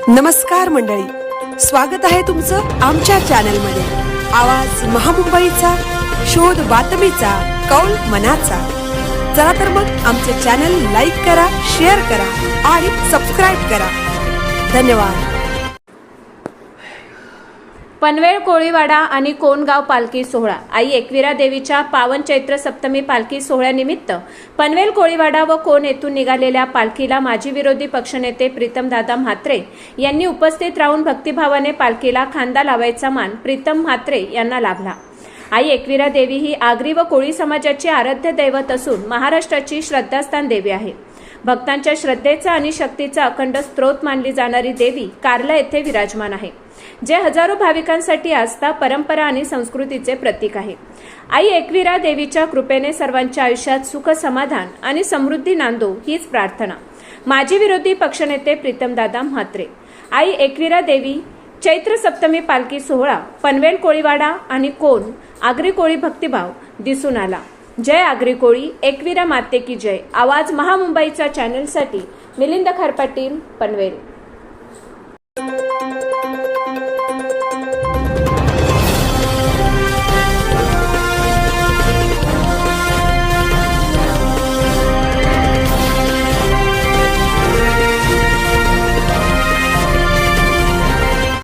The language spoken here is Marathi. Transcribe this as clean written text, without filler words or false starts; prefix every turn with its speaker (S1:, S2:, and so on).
S1: नमस्कार मंडळी, स्वागत आहे तुमचं आमच्या चॅनलमध्ये। आवाज महामुंबईचा, शोध बातमीचा, कौल मनाचा। चला तर मग आमचे चॅनल लाईक करा, शेअर करा आणि सबस्क्राइब करा। धन्यवाद।
S2: पनवेल कोळीवाडा आणि कोणगाव पालखी सोहळा। आई एकविरा देवीच्या पावन चैत्र सप्तमी पालखी सोहळ्यानिमित्त पनवेल कोळीवाडा व कोण येथून निघालेल्या पालखीला माजी विरोधी पक्षनेते प्रीतमदादा म्हात्रे यांनी उपस्थित राहून भक्तिभावाने पालखीला खांदा लावायचा मान प्रीतम म्हात्रे यांना लाभला। आई एकविरा देवी ही आगरी व कोळी समाजाची आराध्य दैवत असून महाराष्ट्राची श्रद्धास्थान देवी आहे। भक्तांच्या श्रद्धेचा आणि शक्तीचा अखंड स्रोत मानली जाणारी देवी कार्ला येथे विराजमान आहे, जे हजारो भाविकांसाठी आस्था, परंपरा आणि संस्कृतीचे प्रतीक आहे। आई एकविरा देवीच्या कृपेने सर्वांच्या आयुष्यात सुख, समाधान आणि समृद्धी नांदो हीच प्रार्थना। माजी विरोधी पक्षनेते प्रीतमदादा म्हात्रे। आई एकविरा देवी चैत्र सप्तमी पालखी सोहळा पनवेल कोळीवाडा आणि कोण आगरी कोळी भक्तिभाव दिसून आला। जय आगरी कोळी, एकविरा माते की जय। आवाज महामुंबईचा चॅनलसाठी मिलिंद खरपाटील, पनवेल।